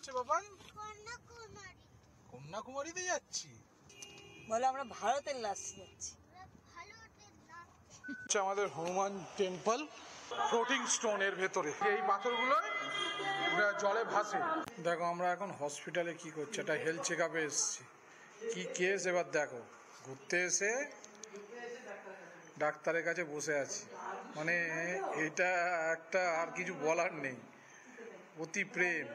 যাচ্ছে বাবা? কন্যাকুমারীতে যাচ্ছি। বলে আমরা ভারতের লাস্ট যাচ্ছি। আমাদের হনুমান টেম্পল ফ্লোটিং স্টোন এর ভেতরে এই পাথরগুলো জলে ভাসে। দেখো আমরা এখন হসপিটালে কি করছি, একটা হেলথ চেক আপে এসেছি। কি কেস এবার দেখো, ঘুরতে এসে ডাক্তারের কাছে বসে আছি, মানে এটা একটা আর কিছু বলার নেই, অতি প্রেম।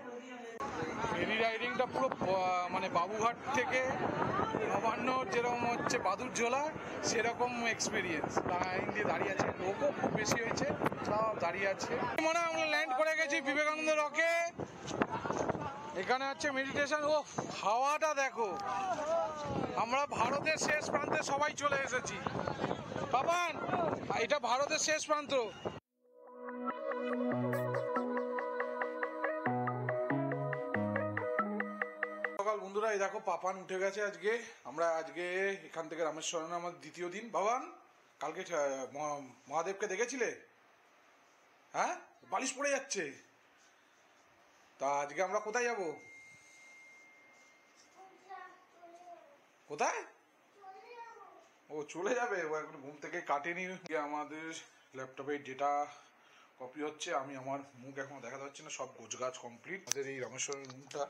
ফেরি রাইডিংটা পুরো মানে বাবুঘাট থেকে নবান্ন যেরকম হচ্ছে বাদুরঝোলা সেরকম এক্সপিরিয়েন্স। লাইন দিয়ে দাঁড়িয়ে আছে, লোকও খুব বেশি হয়েছে, সব দাঁড়িয়ে আছে। মনে হয় আমরা ল্যান্ড করে গেছি বিবেকানন্দ রকে। এখানে হচ্ছে মেডিটেশন। ও হাওয়াটা দেখো, আমরা ভারতের শেষ প্রান্তে সবাই চলে এসেছি। বাবান, এটা ভারতের শেষ প্রান্ত। সকাল বন্ধুরা, এই দেখো পাপান উঠে গেছে আজকে। আমরা আজকে এখান থেকে রামেশ্বরমে আমার দ্বিতীয় দিন। বাবান, কালকে মহাদেবকে দেখেছিলে? হ্যাঁ, বালিশ পড়ে যাচ্ছে। তা আজকে আমরা কোথায় যাব? কোথায়? ও চলে যাবে, ও এখন ঘুম থেকে কাটেনি। আমাদের ল্যাপটপে ডেটা কপি হচ্ছে। আমি আমার মুখ এখন দেখা যাচ্ছে না, সব গোছগাছ কমপ্লিট। আমাদের এই রামেশ্বরের রুমটা,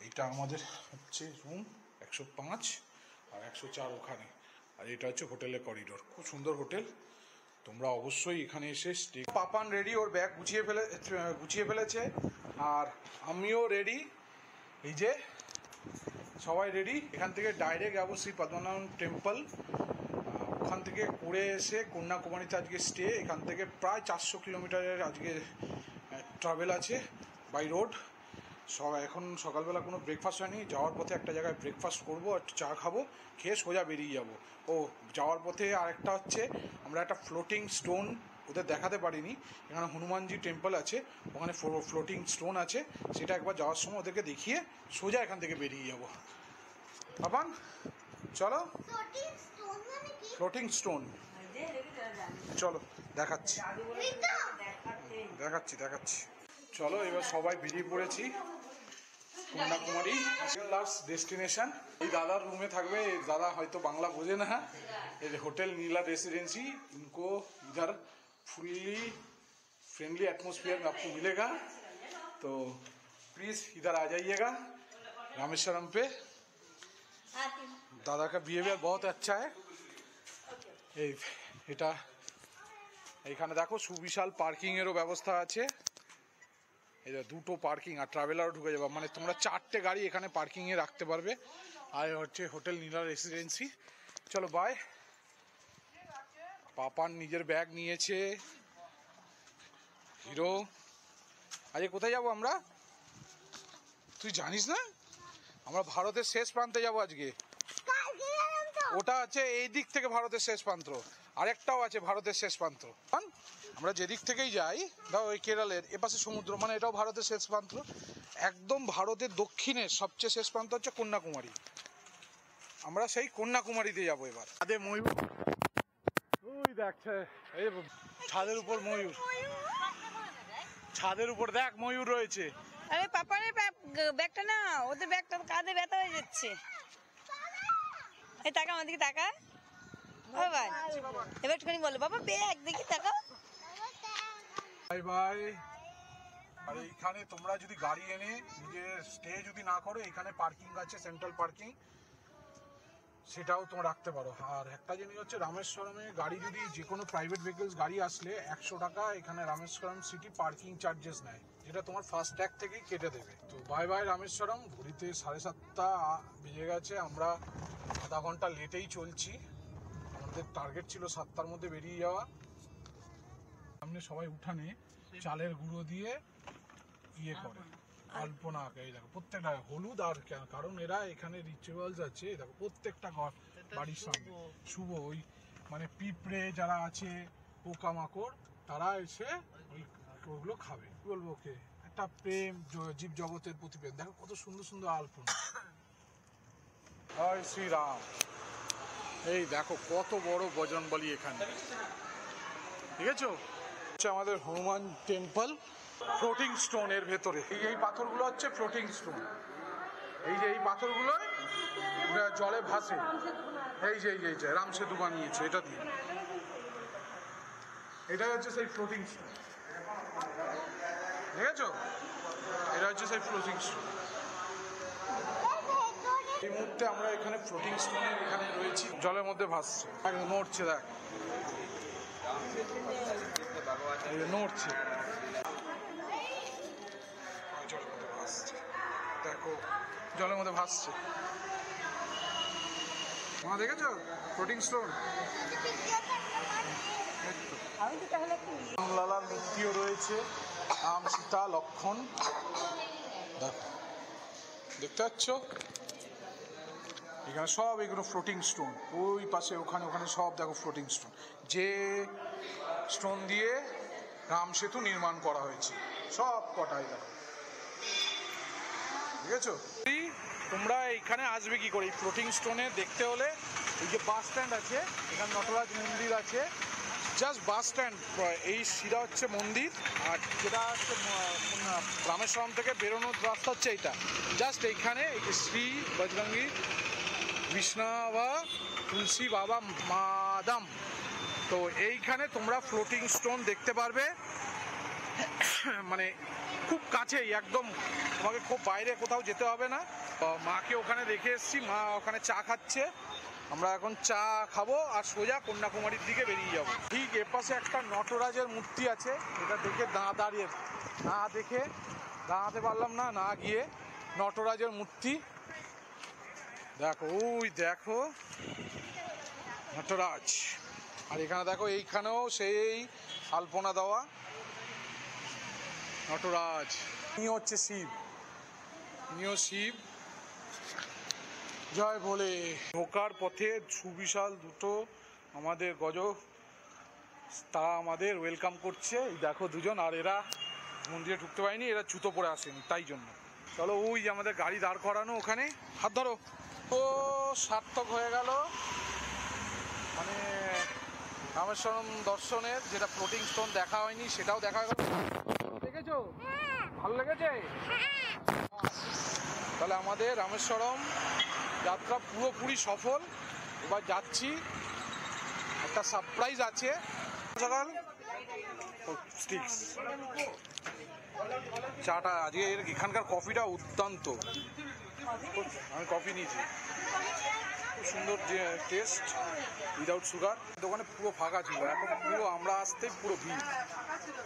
এইটা আমাদের হচ্ছে রুম 105 আর 104 ওখানে, আর এটা হচ্ছে হোটেলের করিডোর। খুব সুন্দর হোটেল, তোমরা অবশ্যই এখানে এসে স্টে। পাপান রেডি, ওর ব্যাগ গুছিয়ে ফেলেছে, আর আমিও রেডি। এই যে সবাই রেডি। এখান থেকে ডাইরেক্ট যাবো শ্রী পদ্মনাভ টেম্পল। ওখান থেকে ঘুরে এসে কন্যাকুমারীতে আজকে স্টে। এখান থেকে প্রায় 400 কিলোমিটারের আজকে ট্রাভেল আছে বাই রোড। এখন সকালবেলা কোনো ব্রেকফাস্ট হয়নি। যাওয়ার পথে একটা জায়গায় ব্রেকফাস্ট করবো, একটু চা খাবো, খেয়ে সোজা বেরিয়ে যাব। ও যাওয়ার পথে আরেকটা হচ্ছে, আমরা একটা ফ্লোটিং স্টোন ওদের দেখাতে পারিনি। এখানে হনুমানজি টেম্পল আছে, ওখানে ফ্লোটিং স্টোন আছে, সেটা একবার যাওয়ার সময় ওদেরকে দেখিয়ে সোজা এখান থেকে বেরিয়ে যাব। বাবান চলো। ফ্লোটিং স্টোন, চলো দেখাচ্ছি। চলো এবার সবাই বেরিয়ে পড়েছি কন্যাকুমারী লাস্ট ডেস্টিনেশন। এই দাদার রুমে থাকবে। এই দাদা হয়তো বাংলা বোঝে না। এই হোটেল नीला रेसिडेंसी, इनको इधर फुल्ली फ्रेंडली एटमॉस्फेयर में आपको मिलेगा, तो प्लीज इधर आ जाइएगा रामेश्वरम पे। दादा का बिहेवियर बहुत अच्छा है। এটা এইখানে দেখো সুবিশাল পার্কিং এরও ব্যবস্থা আছে। এটা দুটো পার্কিং, আর ট্রাভেলারও ঢুকে যাবে, মানে তোমরা 4টে গাড়ি এখানে পার্কিংয়ে রাখতে পারবে। আর হচ্ছে হোটেল नीला रेसिडेंसी। চলো বাই। পাপান নিজের ব্যাগ নিয়েছে, হিরো। আজকে কোথায় যাব আমরা? তুই জানিস না? আমরা ভারতের শেষ প্রান্তে যাব আজকে। ওটা আছে এই দিক থেকে ভারতের শেষ প্রান্ত, আরেকটাও আছে ভারতের শেষ প্রান্ত। আমরা যেদিক থেকেই যাই, দাও ওই কেরলের এপাশে সমুদ্র, মানে এটাও ভারতের শেষ প্রান্ত। একদম ভারতের দক্ষিণের সবচেয়ে শেষ প্রান্ত হচ্ছে কন্যাকুমারী। আমরা সেই কন্যাকুমারীতে যাবো এবার। ছাদে ময়ূর, ওই দেখছে, এই ছাদের উপর ময়ূর, ছাদের উপর দেখ ময়ূর রয়েছে। আরে পাপানের ব্যাগটা না, ওদের ব্যাগটা কাঁধে ব্যথা হয়ে যাচ্ছে। এই টাকা আমাদেরকে টাকা, বাবা এবার একটুখানি বলো বাবা ব্যাগ দেখি টাকা। Bye bye. আর এইখানে তোমরা যদি গাড়ি এনে নিজে স্টে যদি না করো, এখানে পার্কিং আছে, সেন্ট্রাল পার্কিং, সেটাও তোমরা রাখতে পারো। আর একটা জিনিস হচ্ছে, রামেশ্বরমে গাড়ি যদি যে কোনো প্রাইভেট ভেহিকলস গাড়ি আসলে 100 টাকা এখানে রামেশ্বরম সিটি পার্কিং চার্জেস নেয়, যেটা তোমার ফাস্ট ট্যাগ থেকেই কেটে দেবে। তো বাই বাই রামেশ্বরম। ঘড়িতে 7:30 বেজে গেছে, আমরা আধা ঘন্টা লেটেই চলছি। আমাদের টার্গেট ছিল 7টার মধ্যে বেরিয়ে যাওয়া। সামনে সবাই উঠানে চালের গুঁড়ো দিয়ে ইয়ে করে, আলপনা আঁকে। এই দেখো প্রত্যেকটা হলুদ, আর কারণ এরা এখানে রিচুয়ালস আছে। দেখো প্রত্যেকটা বাড়ির সামনে শুভ, ওই মানে পিঁপড়ে যারা আছে, পোকামাকড়, তারা এসে ওইগুলো খাবে। কি বলবো, ওকে একটা প্রেম, জীব জগতের প্রতি প্রেম। দেখো কত সুন্দর সুন্দর আলপনা। জয় শ্রীরাম। এই দেখো কত বড় বজরংবলী এখানে, ঠিক আছে? আমাদের হনুমান টেম্পল ফ্লোটিং স্টোন এর ভেতরে। এই পাথরগুলো হচ্ছে ফ্লোটিং স্টোন। এই যে এই পাথরগুলো জলে ভাসে। এই যে রাম সেতু বানিয়েছে এটা দিয়ে। এটাই হচ্ছে সেই ফ্লোটিং স্টোন, দেখেছো? এটা হচ্ছে সেই ফ্লোটিং স্টোন। এই মুহূর্তে আমরা এখানে ফ্লোটিং স্টোনের এখানে রয়েছি, জলের মধ্যে ভাসছে, নড়ছে, দেখ নড়ছে, জলের মধ্যে ভাসছে, দেখো জলের মধ্যে ভাসছে। মা দেখেছো ফ্লোটিং স্টোন? রামলালার মূর্তিও রয়েছে, রাম সীতা লক্ষণ, দেখো দেখতে পাচ্ছ? এখানে সব এগুলো ফ্লোটিং স্টোন। ওই পাশে ওখানে সব দেখো ফ্লোটিং স্টোন, যে স্টোন দিয়ে রাম সেতু নির্মাণ করা হয়েছে সব কটাই দেখো, বুঝেছো? তোমরা এইখানে আসবে কি করে এই ফ্লোটিং স্টোনে দেখতে হলে? এই যে বাস স্ট্যান্ড আছে, এখানে নটরাজ মন্দির আছে, জাস্ট বাস স্ট্যান্ড, এই সিধা হচ্ছে মন্দির, আর যেটা হচ্ছে রামেশ্বরম থেকে বেরোনোর রাস্তা হচ্ছে এইটা। জাস্ট এইখানে এই যে শ্রী বজরঙ্গী বিষ্ণাবা তুলসী বাবা মাদাম, তো এইখানে তোমরা ফ্লোটিং স্টোন দেখতে পারবে। মানে খুব কাছেই একদম, তোমাকে খুব বাইরে কোথাও যেতে হবে না। মাকে ওখানে রেখে এসেছি, মা ওখানে চা খাচ্ছে, আমরা এখন চা খাবো আর সোজা কন্যাকুমারীর দিকে বেরিয়ে যাবো। ঠিক এর পাশে একটা নটরাজের মূর্তি আছে, এটা দেখে দাঁড়াতে পারলাম না, না গিয়ে নটরাজের মূর্তি দেখো, ওই দেখো নটরাজ। আর এখানে দেখো এইখানেও সেই আলপনা দেওয়া নটরাজ। ইনি হচ্ছে শিব, ইনিও শিব। জয় বলে। ঢোকার পথে সুবিশাল দুটো আমাদের গজ, তারা আমাদের ওয়েলকাম করছে। এই দেখো দুজন, আর এরা মন্দিরে ঢুকতে পারেনি, এরা জুতো পরে আসেনি, তাই জন্য। চলো ওই যে আমাদের গাড়ি দাঁড় করানো ওখানে, হাত ধরো। তো সার্থক হয়ে গেল, মানে রামেশ্বরম দর্শনের, যেটা ফ্লোটিং স্টোন দেখা হয়নি সেটাও দেখা গেল। দেখেছো? ভালো লেগেছে? তাহলে আমাদের রামেশ্বরম যাত্রা পুরোপুরি সফল। এবার যাচ্ছি, একটা সারপ্রাইজ আছে। সকাল স্টিক্স চাটা, আজকে এখানকার কফিটা দুর্দান্ত, আমি কফি নিয়েছি, খুব সুন্দর যে টেস্ট, উইদাউট সুগার। দোকানে পুরো ফাঁকা ছিল, এখন পুরো আমরা আসতেই পুরো ভিড়,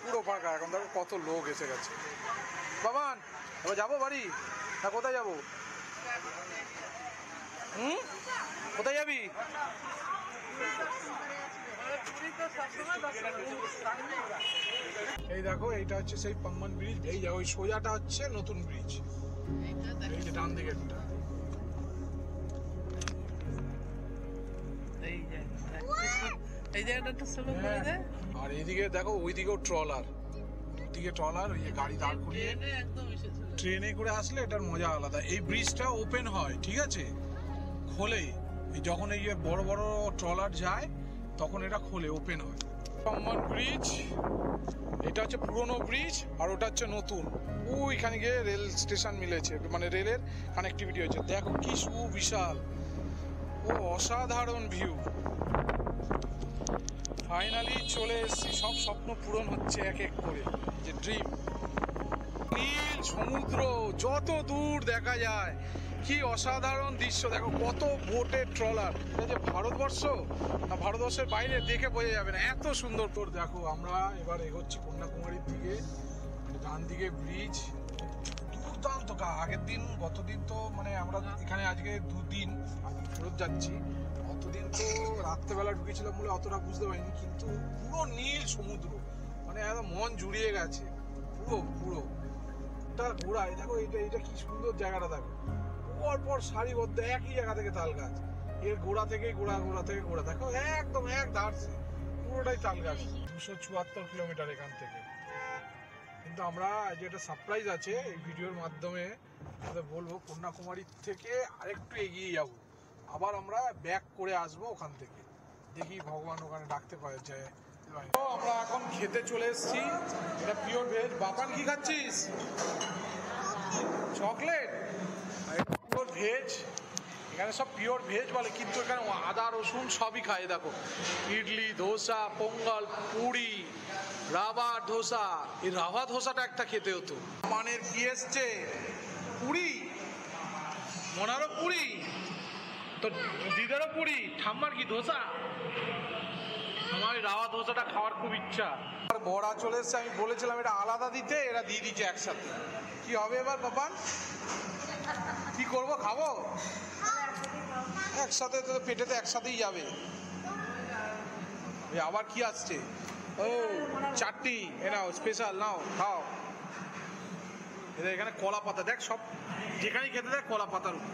পুরো ফাঁকা। এখন দেখো কত লোক এসে গেছে। বাবান এবার যাবো বাড়ি না কোথায় যাবো? কোথায় যাবি? এই দেখো এইটা হচ্ছে সেই পাম্বান ব্রিজ, এই ওই সোজাটা হচ্ছে নতুন ব্রিজ, এই যে ডান দিকেরটা। আর এইদিকে দেখো ওইদিকেও ট্রলার, দুদিকে ট্রলার, ওই যে গাড়ি দাঁড় করিয়ে ট্রেনে করে আসলে এটার মজা আলাদা। এই ব্রিজটা ওপেন হয়, ঠিক আছে, খোলে যখন এই যে বড় বড় ট্রলার যায় তখন এটা খোলে, ওপেন হয়। পাম্বান ব্রিজ, এটা হচ্ছে পুরনো ব্রিজ আর ওটা হচ্ছে নতুন। ওইখানে গিয়ে রেল স্টেশন মিলেছে, মানে রেলের কানেক্টিভিটি হয়েছে। দেখো কি সুবিশাল, ও অসাধারণ ভিউ। ফাইনালি চলে এসেছি, সব স্বপ্ন পূরণ হচ্ছে এক এক করে, যে ড্রিম। নীল সমুদ্র যত দূর দেখা যায়, কি অসাধারণ দৃশ্য। দেখো কত বোটের ট্রলার, এটা যে ভারতবর্ষ না ভারতবর্ষের বাইরে দেখে বোঝা যাবে না, এত সুন্দর। তোর দেখো আমরা এবার এগোচ্ছি কন্যাকুমারীর দিকে, ডান দিকে ব্রিজ দুর্দান্ত। আগের দিন গতদিন তো মানে আমরা এখানে আজকে দুদিন ফেরত যাচ্ছি, অতদিন তো রাত্রেবেলা ঢুকেছিলাম বলে অতটা বুঝতে পারিনি, কিন্তু পুরো নীল সমুদ্র, মানে একদম মন জুড়িয়ে গেছে পুরো পুরো। ঘোড়ায় দেখো এইটা কি সুন্দর জায়গাটা, দেখো পর সারিবদ্ধ একই জায়গা থেকে তাল গাছ, এর গোড়া থেকে গোড়া থেকে গোড়া, দেখো একদম এক ধারছে পুরোটাই তাল গাছ। 274 কিলোমিটার এখান থেকে। কিন্তু আমরা যেটা সারপ্রাইজ আছে এই ভিডিওর মাধ্যমে বলবো, কন্যাকুমারীর থেকে আরেকটু এগিয়ে যাব, আবার আমরা ব্যাক করে আসবো ওখান থেকে। দেখি ভগবান ওখানে ডাকতে পারে, যে তো আমরা এখন খেতে চলে এসেছি, এটা পিওর ভেজ। বাপান কি খাচ্ছিস? চকলেট। পিওর ভেজ, এখানে সব পিওর ভেজ বলে, কিন্তু এখানে আদা রসুন সবই খায়। দেখো ইডলি, ধোসা, পোঙ্গল, পুরি, রাভা ধোসা। এই রাভা ধোসাটা একটা খেতে হতো। মানের কি এসছে? পুরি, মনারও পুরি, তো দিদারও পুরি, ঠাম্মার কি ধোসা। আমার এই রাভা ধোসাটা খাওয়ার খুব ইচ্ছা। আর বড়া চলে এসছে, আমি বলেছিলাম এটা আলাদা দিতে, এরা দিয়ে দিচ্ছে একসাথে। কি হবে এবার বাবান? কি করব, খাবো একসাথে? তো পেটেতে একসাথেই যাবে। আবার কি আসছে? ও চাটনি, এ নাও স্পেশাল, নাও খাও। এখানে কলা পাতা, দেখ সব যেখানেই খেতে দেখ কলা পাতার উপর।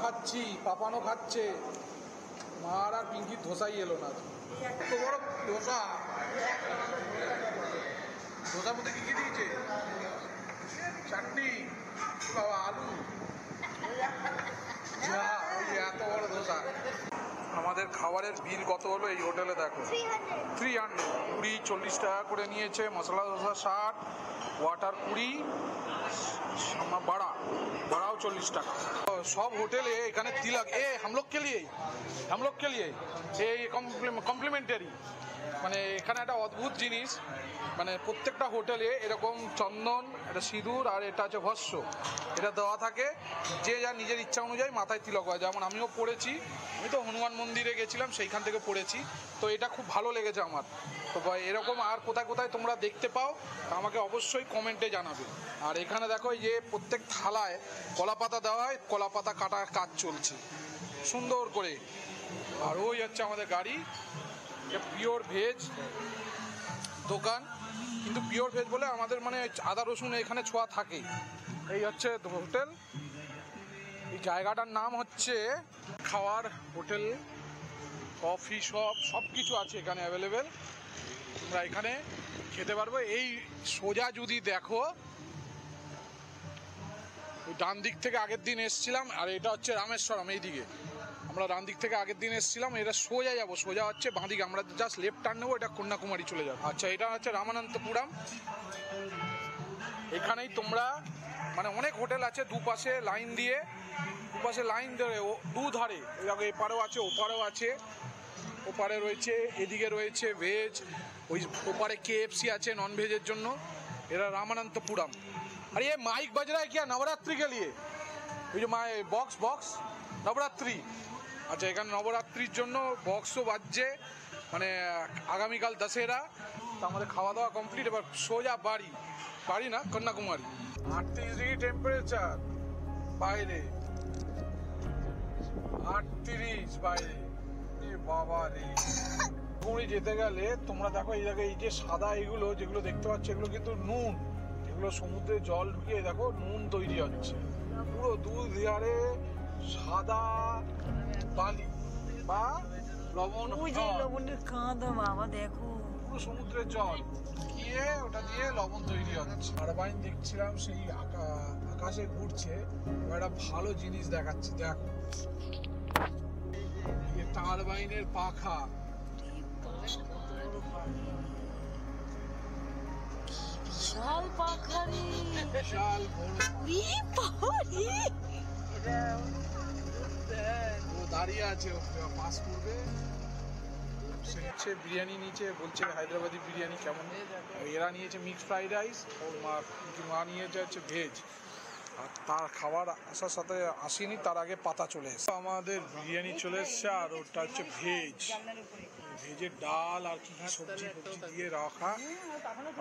খাচ্ছি, পাপানো খাচ্ছে, মার আর পিঙ্কির ধোসাই এলো না। এত বড় ধোসা, ধোসার মধ্যে কি কি দিয়েছে? চাটনি, বাবা আলু, এত বড় ধোসা। আমাদের খাবারের বিল কত হলো এই হোটেলে দেখো, 300। পুরি 40 টাকা করে নিয়েছে, মশলা ধোসা 60, ওয়াটার পুরি, बड़ाও 40 টাকা। সব হোটেলে এখানে তিলক, हम लोग के लिए এই কমপ্লিমেন্টারি। মানে এখানে একটা অদ্ভুত জিনিস, মানে প্রত্যেকটা হোটেলে এরকম চন্দন, এটা সিঁদুর, আর এটা হচ্ছে ভস্য, এটা দেওয়া থাকে। যে যা নিজের ইচ্ছা অনুযায়ী মাথায় তিলক হয়। যেমন আমিও পড়েছি, আমি তো হনুমান মন্দিরে গেছিলাম, সেইখান থেকে পড়েছি। তো এটা খুব ভালো লেগেছে আমার। তো এরকম আর কোথায় কোথায় তোমরা দেখতে পাও আমাকে অবশ্যই কমেন্টে জানাবে। আর এখানে দেখো এই যে প্রত্যেক থালায় কলা পাতা দেওয়া হয়, কলা পাতা কাটার কাজ চলছে সুন্দর করে। আর ওই হচ্ছে আমাদের গাড়ি, পিওর ভেজ দোকান। কিন্তু পিওর ভেজ বলে আমাদের মানে আদা রসুন এখানে ছোঁয়া থাকে। এই হচ্ছে হোটেল, এই জায়গাটার নাম হচ্ছে খাওয়ার হোটেল, কফি শপ, সব কিছু আছে এখানে অ্যাভেলেবেল। তোমরা এখানে খেতে পারবো। এই সোজা যদি দেখো, ওই ডান দিক থেকে আগের দিন এসছিলাম, আর এটা হচ্ছে রামেশ্বরম। এই দিকে আমরা ডান দিক থেকে আগের দিন এসছিলাম, এটা সোজা যাবো, সোজা হচ্ছে বাঁ দিকে, আমরা জাস্ট লেফট টার্ন নেবো, এটা কন্যাকুমারী চলে যাবে। আচ্ছা, এটা হচ্ছে রামানন্তপুরম। এখানেই তোমরা মানে অনেক হোটেল আছে দুপাশে লাইন দিয়ে, দুপাশে লাইন ধরে দুধারে, এপারেও আছে ওপারেও আছে। ওপারে রয়েছে, এদিকে রয়েছে ভেজ, ওই ওপারে KFC আছে নন ভেজের জন্য। এরা रामानंतपुरम। अरे ये माइक बज रहा है क्या नवरात्रि के लिए? ওই যে বক্স নবরাত্রি। আচ্ছা, এখানে নবরাত্রির জন্য বক্সও বাজছে, মানে আগামীকাল দশেরা। তো আমাদের খাওয়া দাওয়া কমপ্লিট, এবার সোজা বাড়ি না, কন্যাকুমারী। 38 ডিগ্রি টেম্পারেচার বাইরে, 38 বাইরে। বাবা রে, পুরী যেতে গেলে তোমরা দেখো এই জায়গায় এই যে সাদা এগুলো যেগুলো দেখতে পাচ্ছ, এগুলো কিন্তু নুন। এগুলো সমুদ্রে জল ঢুকিয়ে দেখো নুন তৈরি হচ্ছে। পুরো দুধারে সাদা বালি বা লবণ, লবণের কাঁদো বাবা, দেখো পুরো সমুদ্রের জল গিয়ে ওটা দিয়ে লবণ তৈরি হচ্ছে। টারবাইন দেখছিলাম, সেই আকাশে ঘুরছে। একটা ভালো জিনিস দেখাচ্ছে, দেখো টারবাইনের পাখা। বিশাল পাখারি, বিশাল ও দাঁড়িয়ে আছে, পাস করবে। বিরিয়ানি নিচে বলছে হায়দ্রাবাদি বিরিয়ানি কেমন। এরা নিয়েছে মিক্স ফ্রাইড রাইস, ওর মা নিয়েছে হচ্ছে ভেজ। আর তার খাবার আসার সাথে আসেনি, তার আগে পাতা চলে এসছে। আমাদের বিরিয়ানি চলে এসছে, আর ওটা হচ্ছে ভেজের ডাল আর কি কি সবজি দিয়ে রাখা,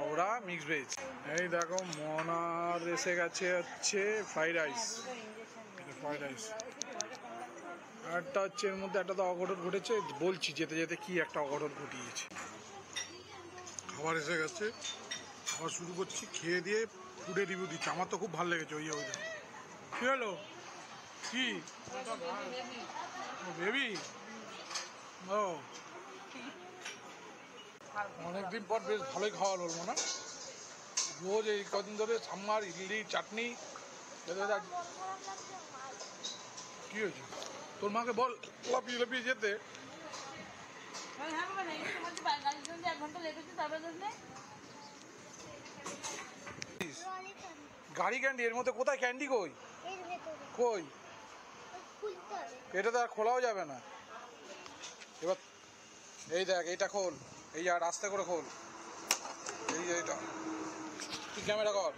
ওরা মিক্স ভেজ। এই দেখো মনার এসে গেছে হচ্ছে ফ্রাইড রাইস। একটা হচ্ছে এর মধ্যে একটা তো অঘটন ঘটেছে, বলছি যেতে যেতে কি একটা অঘটন ঘটিয়েছে। খাবার এসে গেছে, খাবার শুরু করছি, খেয়ে দিয়ে ফুডে রিভিউ দিচ্ছি। আমার তো খুব ভালো লেগেছে। ওই কি হলো, কি বেবি? ও অনেকদিন পর বেশ ভালোই খাওয়া হলো না? রোজ এই কদিন ধরে সাম্বার, ইডলি, চাটনি। কি হয়েছে তোর মাকে বল লাপিয়ে যেতে। গাড়ি ক্যান্ডি, এর মধ্যে কোথায় ক্যান্ডি? কই কই? এটা তো আর খোলাও যাবে না। এবার এই দেখ, এইটা খোল, এই আর আস্তে করে খোল, এই যে এটা তুই ক্যামেরা কর।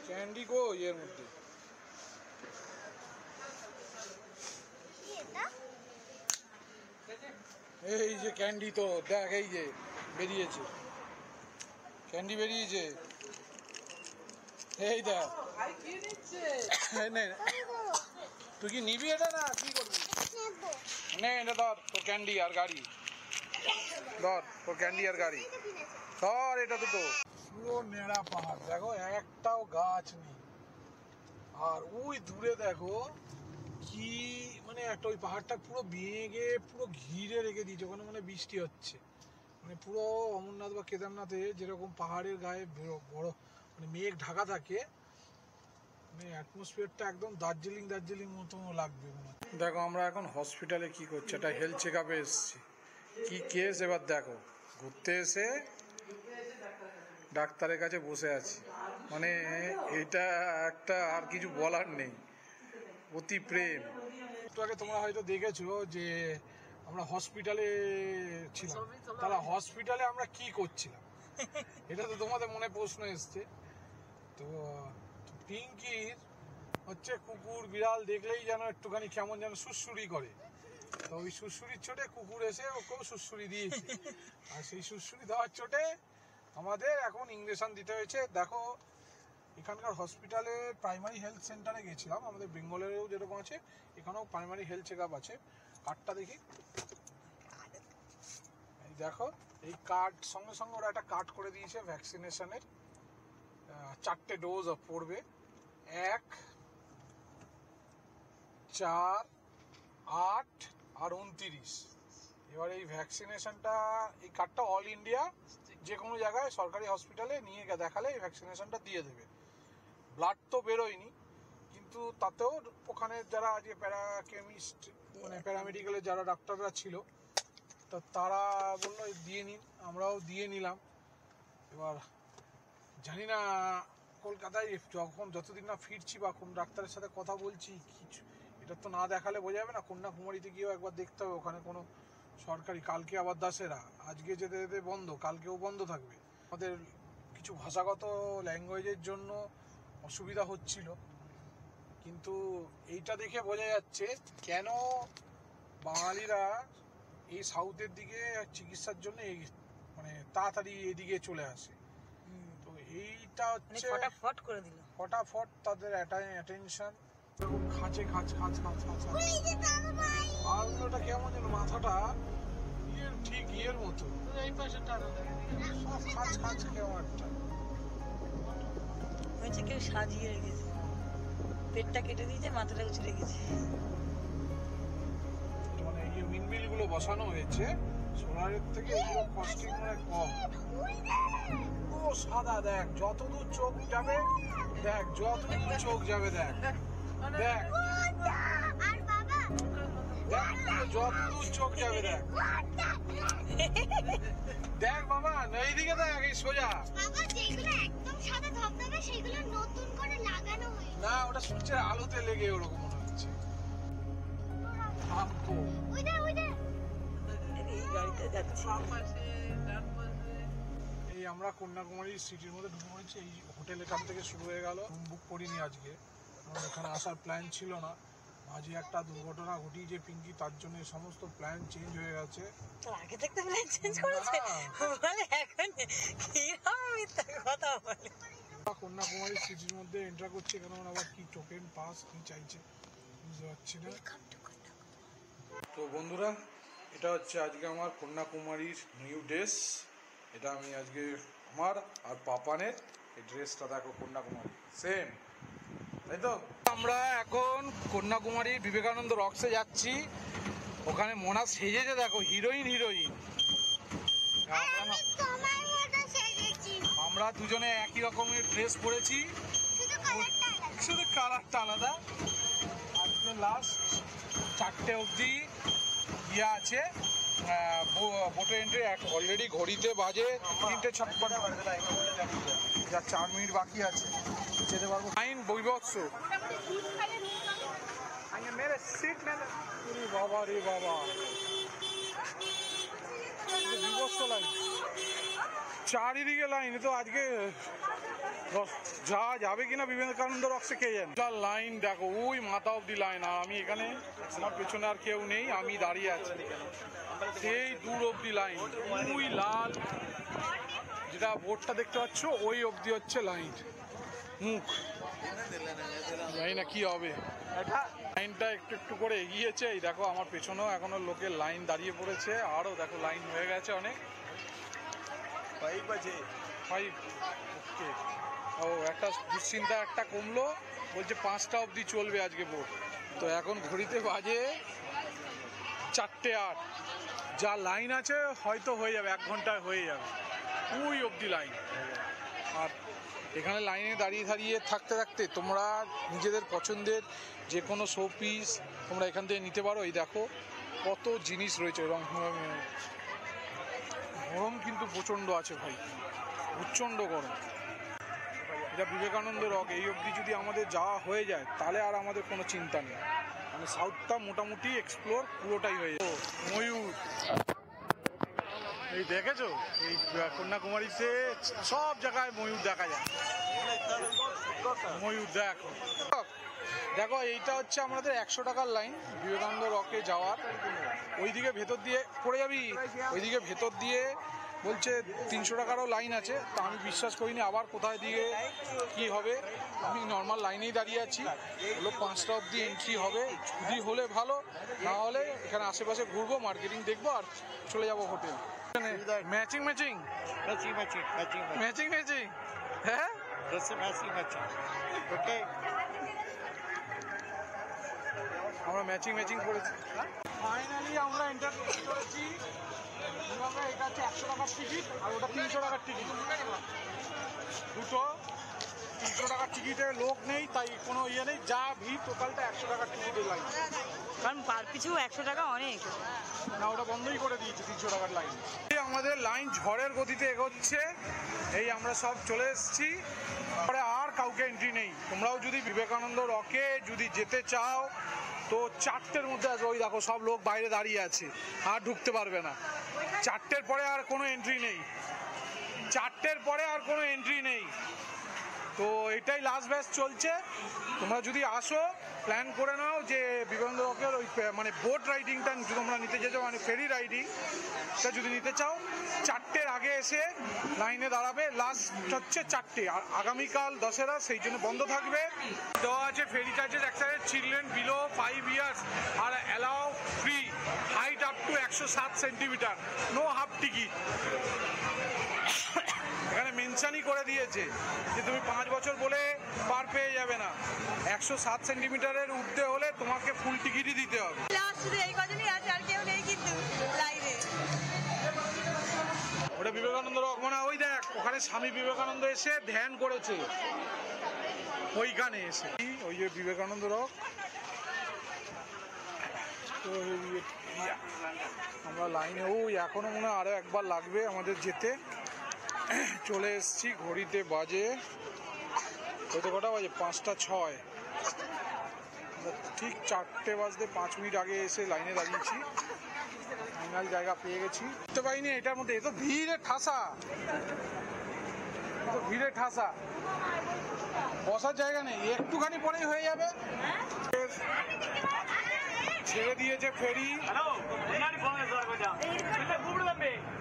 ক্যান্ডি কই এর মধ্যে? এই যে ক্যান্ডি, তো দেখ এই যে বেরিয়েছে, ক্যান্ডি বেরিয়েছে, এই দেখ। তুই কি নিবি এটা না কি করবি? নে এটা ধর তোর ক্যান্ডি আর গাড়ি, ধর তোর ক্যান্ডি আর গাড়ি ধর, এটা দুটো। পুরো নেড়া পাহাড় দেখো, একটাও গাছ নেই। আর ওই দূরে দেখো কি মানে একটা ওই পাহাড়টা পুরো ভেঙে পুরো ঘিরে রেখে দিয়েছে, ওখানে মানে বৃষ্টি হচ্ছে। মানে পুরো অমরনাথ বা কেদারনাথে যেরকম পাহাড়ের গায়ে বড় মানে মেঘ ঢাকা থাকে, মানে অ্যাটমসফিয়ারটা একদম দার্জিলিং মতো লাগবে মনে হয়। দেখো আমরা এখন হসপিটালে কি করছি, একটা হেলথ চেক আপে এসেছি। কি কেস এবার দেখো, ঘুরতে এসে ডাক্তারের কাছে বসে আছি, মানে এটা একটা আর কিছু বলার নেই, অতি প্রেম। একটু আগে তোমরা হয়তো দেখেছো যে আমরা হসপিটালে ছিলাম, তাহলে হসপিটালে আমরা কি করছিলাম এটা তো তোমাদের মনে প্রশ্ন এসছে। তো পিঙ্কির হচ্ছে কুকুর বিড়াল দেখলেই যেন একটুখানি কেমন যেন সুড়সুড়ি করে, তো ওই সুড়সুড়ির চোটে কুকুর এসে ওকেও সুড়সুড়ি দিয়েছে, আর সেই সুড়সুড়ি দেওয়ার চোটে আমাদের এখন ইঞ্জেকশন দিতে হয়েছে। দেখো এখানকার হসপিটালে প্রাইমারি হেলথ সেন্টারে গেছিলাম, আমাদের বেঙ্গলেও যেরকম আছে এখানেও প্রাইমারি হেলথ চেক আপ আছে। কার্ডটা দেখি, এই দেখো এই কার্ড সঙ্গে সঙ্গে ওরা একটা কার্ড করে দিয়েছে ভ্যাকসিনেশনের, 4টে ডোজ পড়বে, 1, 4, 8 আর 29। এবার এই ভ্যাকসিনেশনটা, এই কার্ডটা অল ইন্ডিয়া যে কোনো জায়গায় সরকারি হসপিটালে নিয়ে দেখালে এই ভ্যাকসিনেশনটা দিয়ে দেবে। ব্লাড তো বেরোয়নি, কিন্তু তাতেও ওখানে যারা আজকে প্যারাকেমিস্ট মানে প্যারামেডিক্যালের যারা ডাক্তাররা ছিল, তো তারা বললো দিয়ে নিন, আমরাও দিয়ে নিলাম। এবার জানি না কলকাতায় যতদিন না ফিরছি বা কোন ডাক্তারের সাথে কথা বলছি, কিছু এটা তো না দেখালে বোঝা যাবে না। কন্যাকুমারীতে গিয়েও একবার দেখতে হবে ওখানে কোনো সরকারি, কালকে আবার দাসেরা, আজকে যেতে যেতে বন্ধ, কালকেও বন্ধ থাকবে। আমাদের কিছু ভাষাগত ল্যাঙ্গুয়েজের জন্য অসুবিধা হচ্ছিল, কিন্তু এইটা দেখে বোঝা যাচ্ছে কেন বাঙালিরা এই সাউথের দিকে চিকিৎসার জন্য মানে তাড়াতাড়ি এদিকে চলে আসে। তো এইটা হচ্ছে ফটাফট করে দিল, ফটাফট তাদের অ্যাটেনশন। খাঁচে খাঁচ খাঁচ খাঁচ খাঁচ, আর ওটা কেমন যেন মাথাটা ইয়ের ঠিক ইয়ের মতো, এই পাশেটা সব খাঁচ খাঁচ কেমন একটা হয়েছে। কেউ সাজিয়ে রেখেছে, পেটটা কেটে দিয়েছে, মাথাটা উঁচু রেখেছে। মানে এই উইন্ডমিল গুলো বসানো হয়েছে সোলারের থেকে, এগুলো কস্টিং মানে কম। ও সাদা, দেখ যতদূর চোখ যাবে, দেখ যতদূর চোখ যাবে, দেখ দেখ যতদূর চোখ যাবে, দেখ দেখ বাবা, এইদিকে দেখ, এই সোজা। না ওটা সূর্যের আলোতে লেগে ওরকম মনে হচ্ছে। এই আমরা কন্যাকুমারী সিটির মধ্যে ঢুকে পড়েছি। এই হোটেল এখান থেকে শুরু হয়ে গেল। রুম বুক করিনি আজকে, এখানে আসার প্ল্যান ছিল না। মাঝে একটা দুর্ঘটনা ঘটিয়েছে পিঙ্কি, তার জন্য সমস্ত প্ল্যান চেঞ্জ হয়ে গেছে। আগে থেকে প্ল্যান চেঞ্জ করেছে বলে এখন কিরকম মিথ্যা কথা বলে। কন্যাকুমারী সিটির মধ্যে এন্টার করছে, কেন আবার কি টোকেন পাস কি চাইছে বুঝতে পারছি না। তো বন্ধুরা, এটা হচ্ছে আজকে আমার কন্যাকুমারীর নিউ ড্রেস। এটা আমি আজকে আমার আর পাপানের এই ড্রেসটা দেখো, কন্যাকুমারী সেম, তাই তো। আমরা এখন কন্যাকুমারী বিবেকানন্দ রক্সে যাচ্ছি, ওখানে মোনা সেজেছে দেখো, হিরোইন হিরোইন। আমরা দুজনে একই রকমের ড্রেস পরেছি, শুধু কালারটা আলাদা। আজকে লাস্ট 4টে অবধি ইয়ে আছে, বোটের এন্ট্রি অলরেডি ঘড়িতে বাজে 3:56, যা 4 মিনিট বাকি আছে, যেতে পারবো। লাইন বইবৎস, বাবা রে বাবা, বিভৎস লাইন, চারিদিকে লাইন। তো আজকে যা যাবে কিনা বিবেকানন্দ রক্সে কে জানে। লাইন দেখো, ওই মাথা অব্দি লাইন, আর আমি এখানে, আমার পেছনে আর কেউ নেই, আমি দাঁড়িয়ে আছি, সেই দূর অব্দি লাইন। ওই লাল যেটা বোর্ডটা দেখতে পাচ্ছ, ওই অব্দি হচ্ছে লাইন, মুখ। জানি না কি হবে। লাইনটা একটু একটু করে এগিয়েছে, এই দেখো আমার পেছনেও এখনো লোকের লাইন দাঁড়িয়ে পড়েছে, আরও দেখো লাইন হয়ে গেছে অনেক। 5 বাজে, 5, ওকে। ও একটা দুশ্চিন্তা একটা কমলো, বলছে 5টা অবধি চলবে আজকে বোট। তো এখন ঘড়িতে বাজে 4:08, যা লাইন আছে হয়তো হয়ে যাবে, 1 ঘন্টায় হয়ে যাবে, ওই অবধি লাইন। আর এখানে লাইনে দাঁড়িয়ে দাঁড়িয়ে থাকতে থাকতে তোমরা নিজেদের পছন্দের যে কোনো শো পিস তোমরা এখান থেকে নিতে পারো। এই দেখো কত জিনিস রয়েছে, গরম কিন্তু প্রচণ্ড আছে ভাই, প্রচণ্ড গরম। এটা বিবেকানন্দ রক, এই অবধি যদি আমাদের যাওয়া হয়ে যায় তাহলে আর আমাদের কোনো চিন্তা নেই, মানে সাউথটা মোটামুটি এক্সপ্লোর পুরোটাই হয়ে যায়। ময়ূর, এই দেখেছো, এই কন্যাকুমারীতে সব জায়গায় ময়ূর দেখা যায়, ময়ূর দেখো। দেখো এইটা হচ্ছে আমাদের 100 টাকার লাইন বিবেকানন্দ রকে যাওয়ার। ওইদিকে ভেতর দিয়ে পড়ে যাবি, ওইদিকে ভেতর দিয়ে বলছে 300 টাকারও লাইন আছে। তা আমি বিশ্বাস করিনি, আবার কোথায় দিয়ে কি হবে। আমি নর্মাল লাইনেই দাঁড়িয়ে আছি, হলো 5টা অবধি এন্ট্রি হবে, যদি হলে ভালো, না হলে এখানে আশেপাশে ঘুরবো, মার্কেটিং দেখবো আর চলে যাবো hotel. Matching matching Matching, matching, matching, matching. Matching matching, হ্যাঁ That's a matching, matching. Okay. আমরা ম্যাচিং ম্যাচিং করেছি। ফাইনালি আমরা এন্টার করেছি। এটা হচ্ছে 100 টাকার টিকিট, আর ওটা 300 টাকার টিকিট, দুটো 300 টাকার টিকিটে লোক নেই, তাই কোনো ইয়ে নেই, যা ভিড় টোটালটা 100 টাকার টিকিটের লাইন। কারণ পার পিছু 100 টাকা অনেক। না, ওটা বন্ধই করে দিয়েছে 300 টাকার লাইন। আমাদের লাইন ঝড়ের গতিতে এগোচ্ছে, এই আমরা সব চলে এসেছি, পরে আর কাউকে এন্ট্রি নেই। তোমরাও যদি বিবেকানন্দ রকে যদি যেতে চাও তো 4টের মধ্যে আসবে। ওই দেখো সব লোক বাইরে দাঁড়িয়ে আছে, আর ঢুকতে পারবে না। 4টের পরে আর কোনো এন্ট্রি নেই, 4টের পরে আর কোনো এন্ট্রি নেই। তো এটাই লাস্ট ব্যাচ চলছে। তোমরা যদি আসো, প্ল্যান করে নাও যে বিবেকানন্দ রকের ওই মানে বোট রাইডিংটা তোমরা নিতে চাও, মানে ফেরি রাইডিংটা যদি নিতে চাও, 4টের আগে এসে লাইনে দাঁড়াবে। লাস্ট হচ্ছে 4টে, আর আগামীকাল দশেরা, সেই জন্য বন্ধ থাকবে। দেওয়া আছে ফেরি চার্জেস, একটা চিলড্রেন বিলো 5 ইয়ার্স আর allow free, height up to 107 centimetre, no half ticket. এখানে মেনশনই করে দিয়েছে যে তুমি 5 বছর বলে পার পেয়ে যাবে না, 107 সেন্টিমিটারের উঠতে হলে তোমাকে ফুল টিকিটই দিতে হবে। লাস্ট শুধু এই কজনই আছে, আর কেউ নেই কিন্তু লাইনে। ওটা বিবেকানন্দ রক, মানে ওই দেখ ওখানে স্বামী বিবেকানন্দ এসে ধ্যান করেছে, ওইখানে এসে ওই যে বিবেকানন্দ রক। তো আমরা লাইনে, ওই এখনো মনে হয় আরো একবার লাগবে আমাদের যেতে। চলে এসছি, ঘড়িতে বাজে কত, কটা বাজে 5:06, ঠিক 4টে বাজতে 5 মিনিট আগে এসে লাইনে দাঁড়িয়েছি। ফাইনাল জায়গা পেয়ে গেছি। বুঝতে পারিনি এটার মধ্যে এত ভিড়ে ঠাসা, এত ভিড়ে ঠাসা, বসার জায়গা নেই, একটুখানি পরেই হয়ে যাবে। ছেড়ে দিয়েছে ফেরি,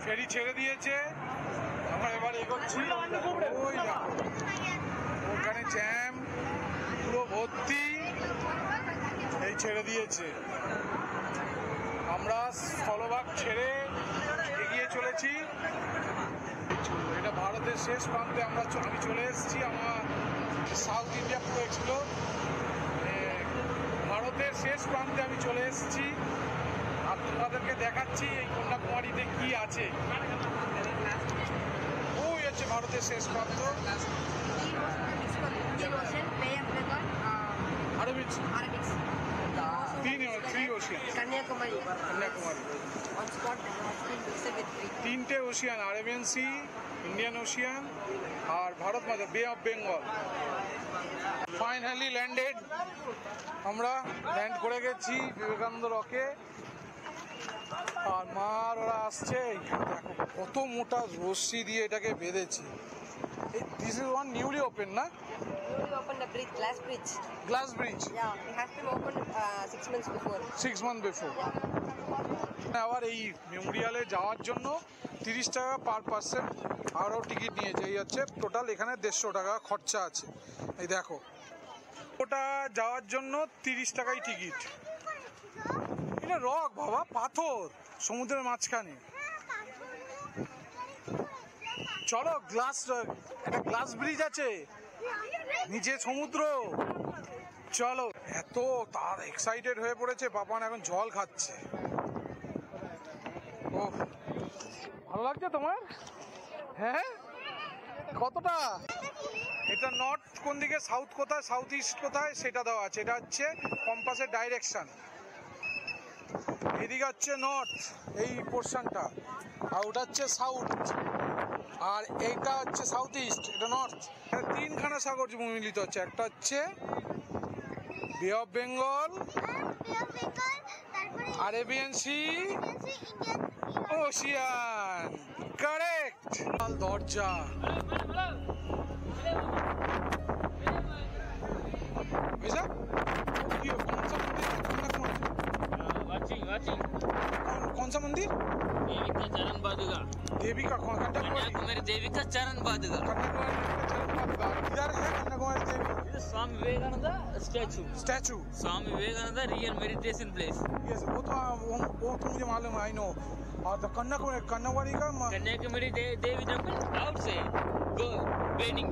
ফেরি ছেড়ে দিয়েছে, আমরা এবার এগোচ্ছি। ওই ওখানে জ্যাম পুরো ভর্তি, এই ছেড়ে দিয়েছে। আমরা স্থলভাগ ছেড়ে এগিয়ে চলেছি। এটা ভারতের শেষ প্রান্তে আমি চলে এসেছি। আমার সাউথ ইন্ডিয়া পুরো এক্সপ্লোর, ভারতের শেষ প্রান্তে আমি চলে এসেছি। আর তোমাদেরকে দেখাচ্ছি এই কন্যাকুমারীতে কি আছে। ওই হচ্ছে ভারতের শেষ প্রান্ত। আরবিক্স 3 ocean Kanyakumari. Kanyakumari On spot, there has been listed with 3. 3টে ocean, Arabian sea, Indian ocean আর Bharat Mata, bay of Bengal. Finally landed, আমরা ল্যান্ড করে গেছি বিবেকানন্দ রকে। আর মার ওরা আসছে, এইখানে দেখো কত মোটা রশ্মি দিয়ে এটাকে বেঁধেছি। This is one newly open না, Newly opened a bridge, glass bridge. Glass bridge, Yeah, it has been opened 6 months before. 6 months before. আবার এই মেমোরিয়ালে যাওয়ার জন্য 30 টাকা পার পার্সন আরও টিকিট নিয়েছে। এই হচ্ছে টোটাল এখানে 150 টাকা খরচা আছে। এই দেখো, ওটা যাওয়ার জন্য 30 টাকাই টিকিট। এটা রক বাবা, পাথর সমুদ্রের মাঝখানে। চলো, গ্লাস, একটা গ্লাস ব্রিজ আছে, নিচে সমুদ্র। চলো, এত তার এক্সাইটেড হয়ে পড়েছে, পাপান এখন জল খাচ্ছে। ও, ভালো লাগছে তোমার? হ্যাঁ, কতটা? এটা নর্থ কোন দিকে, সাউথ কোথায়, সাউথ ইস্ট কোথায় সেটা দেওয়া আছে। এটা হচ্ছে কম্পাসের ডাইরেকশন। এদিকে হচ্ছে নর্থ, এই পোর্শনটা, আর ওটা হচ্ছে সাউথ, আর এইটা হচ্ছে সাউথ ইস্ট, এটা নর্থ। তিনখানা সাগর মিলিত হচ্ছে, একটা হচ্ছে bay of Bengal, Arabian sea, ocean. Correct. দরজা, বুঝলা? कौन सा मंदिर? देविका चरण पादुका। देवी का कन्याकुमारी देवी का चरण पादुका। इधर है Kanyakumari Devi. Swami Vivekananda statue. Swami Vivekananda real meditation place. Yes, वो तो मुझे मालूम है, आई नो। और द कन्याकुमारी का कन्याकुमारी देवी टेम्पल आउट से गो वेनिंग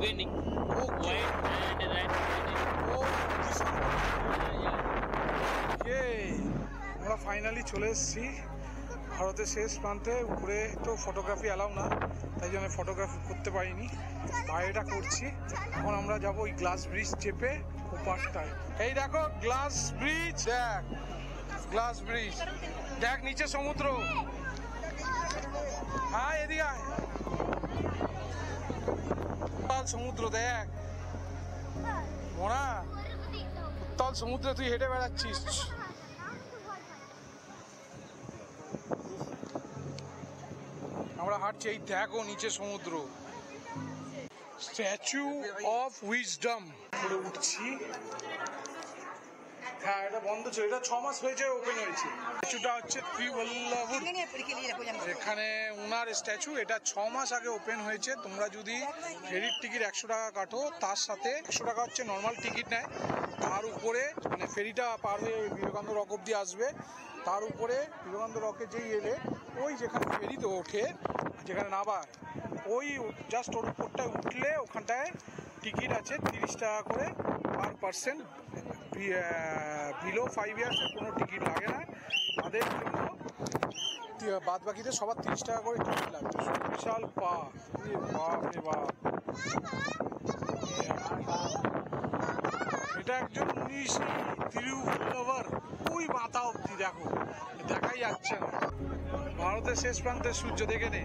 ओके। White and red. ও দিস ওকে। আমরা ফাইনালি চলে এসেছি ভারতের শেষ প্রান্তে। উপরে তো ফটোগ্রাফি অ্যালাউ না, তাই জন্য ফটোগ্রাফি করতে পারিনি, বাইরেটা করছি। এখন আমরা যাব ওই গ্লাস ব্রিজ চেপে ওপারটায়। এই দেখো গ্লাস ব্রিজ, দেখ গ্লাস ব্রিজ, দেখ নিচে সমুদ্র। হ্যাঁ, এদিকে আয়, সমুদ্র দেখ মোনা, উত্তাল সমুদ্রে তুই হেঁটে বেড়াচ্ছিস। আমরা হাঁটছি, এই দেখো নিচে সমুদ্র। স্ট্যাচু অফ উইজডম করে উঠছি। হ্যাঁ, এটা বন্ধ ছিল, এটা 6 মাস হয়েছে ওপেন হয়েছে। স্ট্যাচুটা হচ্ছে ত্রিবল্লভুর, এখানে উনার স্ট্যাচু। এটা 6 মাস আগে ওপেন হয়েছে। তোমরা যদি ফেরির টিকিট 100 টাকা কাটো, তার সাথে 100 টাকা হচ্ছে নর্মাল টিকিট নেয়, তার উপরে মানে ফেরিটা পার হয়ে বিবেকানন্দ রক অব্দি আসবে, তার উপরে বিবেকানন্দ রকে যেই এলে ওই যেখানে ফেরিতে ওঠে, যেখানে নামায়, ওই জাস্ট ওর উপরটায় উঠলে ওখানটায় টিকিট আছে 30 টাকা করে পার পার্সন। বিলো 5 ইয়ার্সের কোনো টিকিট লাগে না, তাদের জন্য। বাদ বাকিতে সবার 30 টাকা করে টিকিট লাগছে। বিশাল বাপ রে বাপ। এটা একজন মনীষী তিরুবল্লভর, ওই মাথা অব্দি দেখো, দেখাই যাচ্ছে না। ভারতের শেষ প্রান্তের সূর্য দেখে নে,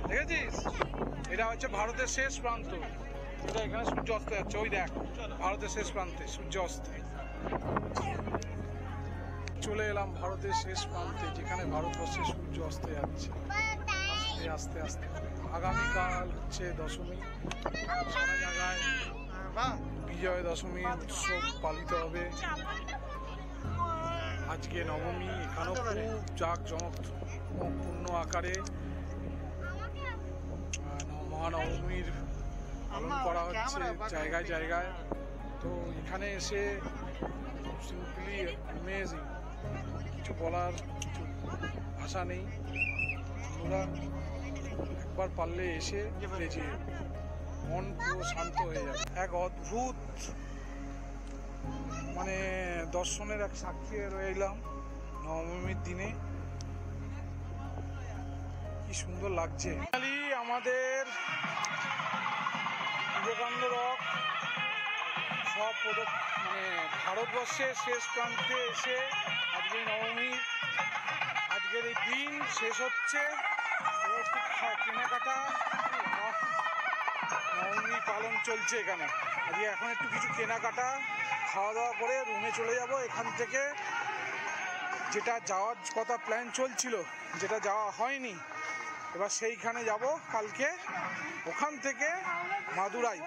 দেখেছিস? এটা হচ্ছে ভারতের শেষ প্রান্ত। এটা এখানে সূর্য অস্ত যাচ্ছে, ওই দেখ ভারতের শেষ প্রান্তে সূর্য অস্ত। চলে এলাম ভারতের শেষ প্রান্তে, যেখানে ভারতবর্ষের সূর্য অস্ত যাচ্ছে আস্তে আস্তে আস্তে। আগামীকাল হচ্ছে দশমী, সারা জায়গায় বিজয় দশমী উৎসব পালিত হবে। আজকে নবমী, এখানেও খুব জাঁকজমকপূর্ণ আকারে মহানবমীর পালন করা হচ্ছে জায়গায় জায়গায়। তো এখানে এসে সিম্পলি অ্যামেজিং, কিছু বলার কিছু ভাষা নেই। আমরা একবার পারলে এসে যে মন পুরো শান্ত হয়ে যাবে। এক অদ্ভুত মানে দর্শনের এক সাক্ষী রইলাম নবমীর দিনে। কি সুন্দর লাগছে। আমাদের বিবেকানন্দ রক সব মানে ভারতবর্ষের শেষ প্রান্তে এসে আজকে নবমী, আজকের এই দিন শেষ হচ্ছে। এবার একটু কেনাকাটা, নবমী পালন চলছে এখানে। আজকে এখন একটু কিছু কেনাকাটা, খাওয়া দাওয়া করে রুমে চলে যাব। এখান থেকে যেটা যাওয়ার কথা প্ল্যান চলছিল, যেটা যাওয়া হয়নি, এবার সেইখানে যাব কালকে। ওখান থেকে মাদুরাই